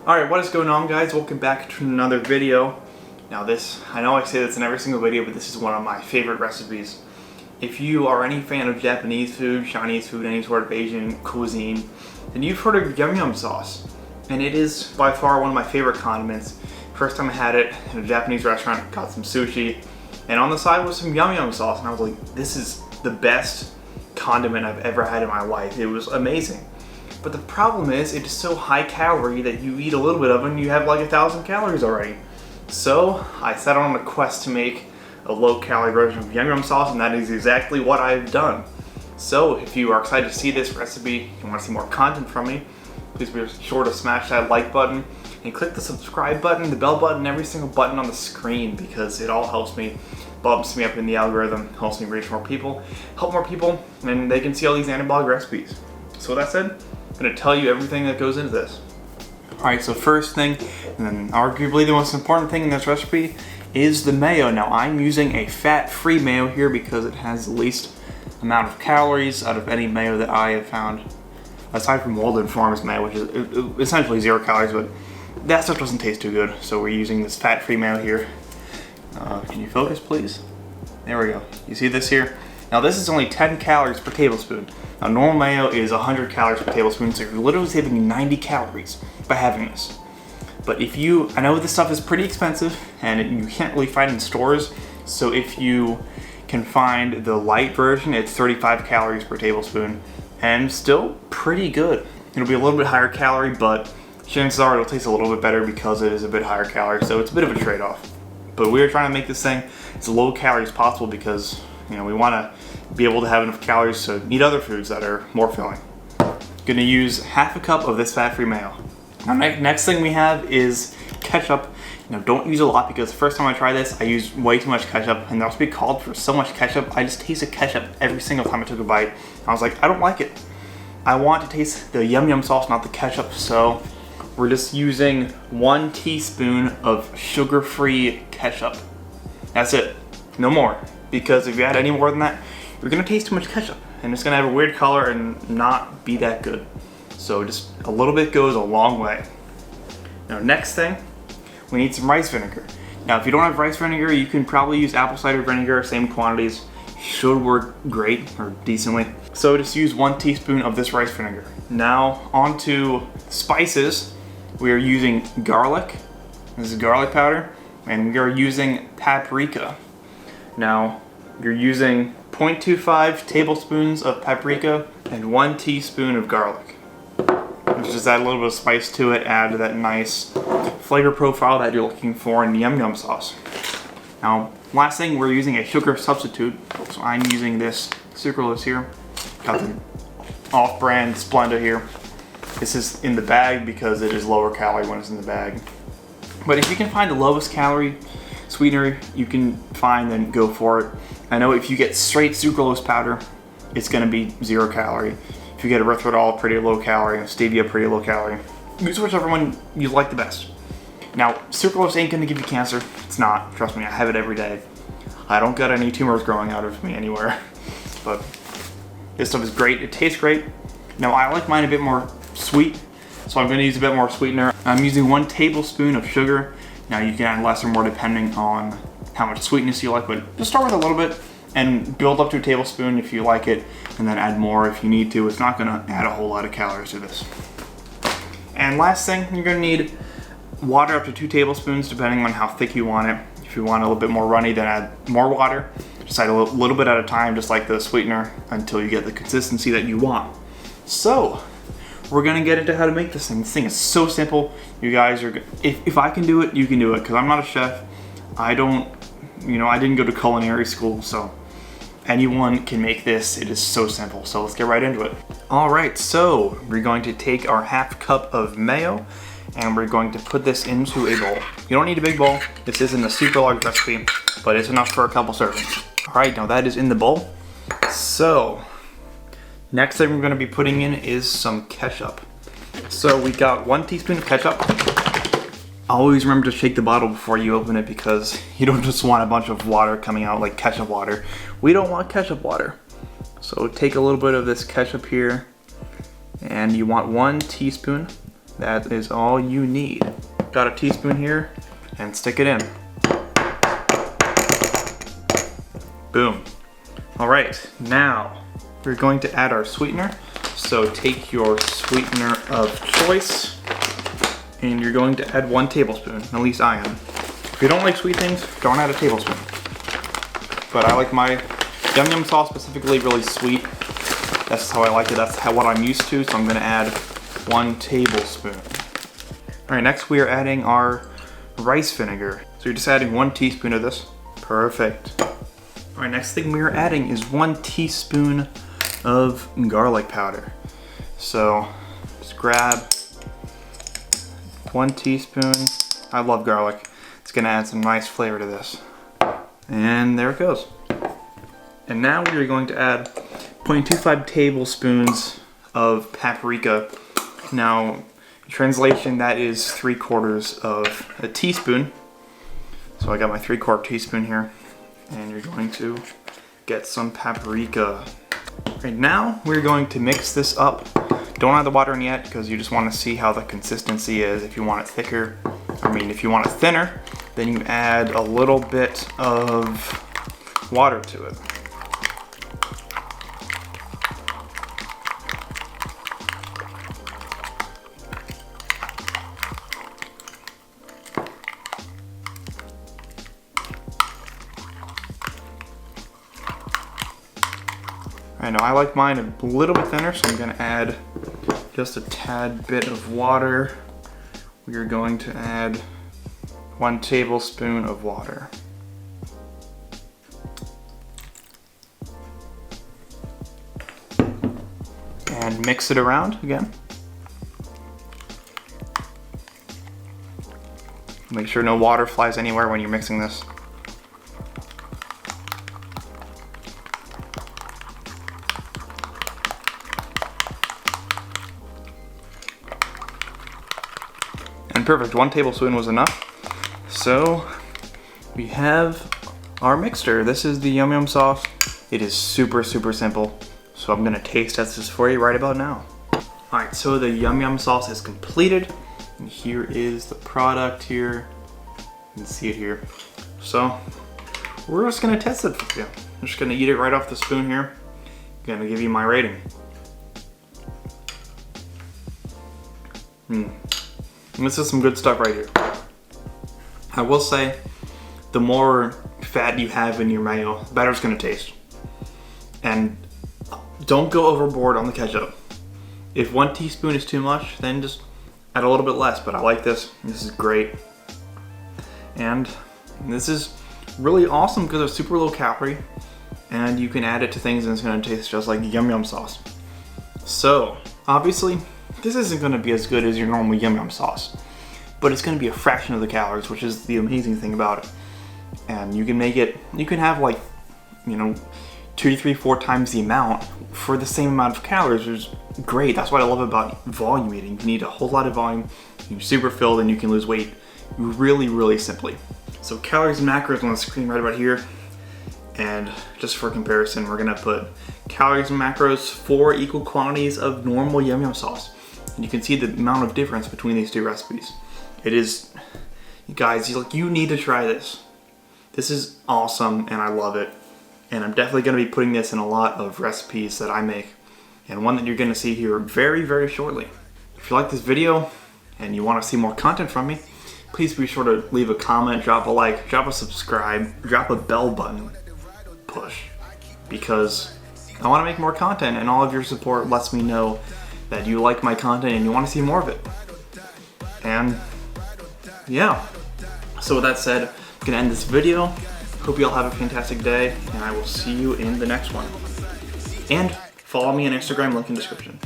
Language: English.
Alright, what is going on, guys? Welcome back to another video. Now I know I say this in every single video, but this is one of my favorite recipes. If you are any fan of Japanese food, Chinese food, any sort of Asian cuisine, then you've heard of yum yum sauce. And it is by far one of my favorite condiments. First time I had it in a Japanese restaurant, got some sushi, and on the side was some yum yum sauce, and I was like, this is the best condiment I've ever had in my life. It was amazing. But the problem is, it is so high calorie that you eat a little bit of it and you have like 1,000 calories already. So I set on a quest to make a low calorie version of yum yum sauce, and that is exactly what I've done. So if you are excited to see this recipe and want to see more content from me, please be sure to smash that like button and click the subscribe button, the bell button, every single button on the screen, because it all helps me, bumps me up in the algorithm, helps me reach more people, help more people, and they can see all these anabolic recipes. So with that said, I'm going to tell you everything that goes into this. Alright, so first thing, and then arguably the most important thing in this recipe, is the mayo. Now I'm using a fat-free mayo here because it has the least amount of calories out of any mayo that I have found, aside from Walden Farms mayo, which is essentially 0 calories, but that stuff doesn't taste too good. So we're using this fat-free mayo here. Can you focus, please? There we go. You see this here? Now this is only 10 calories per tablespoon. Now normal mayo is 100 calories per tablespoon, so you're literally saving 90 calories by having this. But I know this stuff is pretty expensive and you can't really find in stores, so if you can find the light version, it's 35 calories per tablespoon, and still pretty good. It'll be a little bit higher calorie, but chances are it'll taste a little bit better because it is a bit higher calorie, so it's a bit of a trade-off. But we're trying to make this thing as low calorie as possible because we want to be able to have enough calories to eat other foods that are more filling. Gonna use half a cup of this fat-free mayo. Now next thing we have is ketchup. Now don't use a lot because the first time I tried this, I used way too much ketchup, and I was being called for so much ketchup. I just tasted ketchup every single time I took a bite. I was like, I don't like it. I want to taste the yum yum sauce, not the ketchup, so we're just using 1 teaspoon of sugar-free ketchup. That's it, no more. Because if you add any more than that, you're gonna taste too much ketchup, and it's gonna have a weird color and not be that good. So just a little bit goes a long way. Now next thing, we need some rice vinegar. Now if you don't have rice vinegar, you can probably use apple cider vinegar, same quantities. Should work great, or decently. So just use 1 teaspoon of this rice vinegar. Now onto spices. We are using garlic. This is garlic powder, and we are using paprika. Now, you're using 0.25 tablespoons of paprika and 1 teaspoon of garlic. Just add a little bit of spice to it, add that nice flavor profile that you're looking for in yum yum sauce. Now, last thing, we're using a sugar substitute. So I'm using this sucralose here. Got the off-brand Splenda here. This is in the bag because it is lower calorie when it's in the bag. But if you can find the lowest calorie sweetener you can find, then go for it. I know if you get straight sucralose powder, it's gonna be 0 calorie. If you get erythritol, pretty low calorie, and stevia, pretty low calorie. Use whichever one you like the best. Now, sucralose ain't gonna give you cancer. It's not, trust me, I have it every day. I don't got any tumors growing out of me anywhere. But this stuff is great, it tastes great. Now I like mine a bit more sweet, so I'm gonna use a bit more sweetener. I'm using 1 tablespoon of sugar. Now you can add less or more depending on how much sweetness you like, but just start with a little bit and build up to a tablespoon if you like it, and then add more if you need to. It's not gonna add a whole lot of calories to this. And last thing, you're gonna need water up to 2 tablespoons depending on how thick you want it. If you want a little bit more runny, then add more water. Just add a little bit at a time, just like the sweetener, until you get the consistency that you want. So, we're gonna get into how to make this thing. This thing is so simple. You guys are, if I can do it, you can do it, because I'm not a chef. I didn't go to culinary school, so anyone can make this. It is so simple, so let's get right into it. All right, so we're going to take our half cup of mayo, and we're going to put this into a bowl. You don't need a big bowl. This isn't a super large recipe, but it's enough for a couple servings. All right, now that is in the bowl. So, next thing we're gonna be putting in is some ketchup. So we got 1 teaspoon of ketchup. Always remember to shake the bottle before you open it because you don't just want a bunch of water coming out like ketchup water. We don't want ketchup water. So take a little bit of this ketchup here, and you want 1 teaspoon That is all you need. Got a teaspoon here, and stick it in. Boom. All right, now we're going to add our sweetener. So take your sweetener of choice, and you're going to add 1 tablespoon, at least I am. If you don't like sweet things, don't add a tablespoon. But I like my Yum Yum sauce specifically really sweet. That's how I like it, that's what I'm used to, so I'm gonna add 1 tablespoon. All right, next we are adding our rice vinegar. So you're just adding 1 teaspoon of this. Perfect. All right, next thing we are adding is 1 teaspoon of garlic powder. So just grab 1 teaspoon. I love garlic. It's gonna add some nice flavor to this. And there it goes. And now we are going to add 0.25 tablespoons of paprika. Now, in translation, that is 3/4 of a teaspoon. So I got my 3/4 teaspoon here. And you're going to get some paprika. Right now, we're going to mix this up. Don't add the water in yet because you just want to see how the consistency is. If you want it thicker, if you want it thinner, then you add a little bit of water to it. I know I like mine a little bit thinner, so I'm gonna add just a tad bit of water. We are going to add 1 tablespoon of water. And mix it around again. Make sure no water flies anywhere when you're mixing this. And perfect, 1 tablespoon was enough. So we have our mixture. This is the Yum Yum sauce. It is super, super simple. So I'm gonna taste test this for you right about now. All right, so the Yum Yum sauce is completed. And here is the product here. You can see it here. So we're just gonna test it for you. I'm just gonna eat it right off the spoon here. I'm gonna give you my rating. This is some good stuff right here. I will say, the more fat you have in your mayo, the better it's gonna taste. And don't go overboard on the ketchup. If 1 teaspoon is too much, then just add a little bit less, but I like this. This is great. And this is really awesome because it's super low calorie, and you can add it to things and it's gonna taste just like Yum Yum sauce. So, obviously, this isn't gonna be as good as your normal Yum Yum sauce, but it's gonna be a fraction of the calories, which is the amazing thing about it. And you can make it, you can have like, 2, 3, 4 times the amount for the same amount of calories, which is great. That's what I love about volume eating. You need a whole lot of volume, you're super filled, and you can lose weight really, really simply. So calories and macros on the screen right about here. And just for comparison, we're gonna put calories and macros for equal quantities of normal Yum Yum sauce. And you can see the amount of difference between these 2 recipes. It is, you guys, you need to try this. This is awesome and I love it. And I'm definitely gonna be putting this in a lot of recipes that I make. And one that you're gonna see here very, very shortly. If you like this video and you wanna see more content from me, please be sure to leave a comment, drop a like, drop a subscribe, drop a bell button push. Because I wanna make more content and all of your support lets me know that you like my content and you wanna see more of it. And yeah, so with that said, I'm gonna end this video. Hope you all have a fantastic day, and I will see you in the next one. And follow me on Instagram, link in description.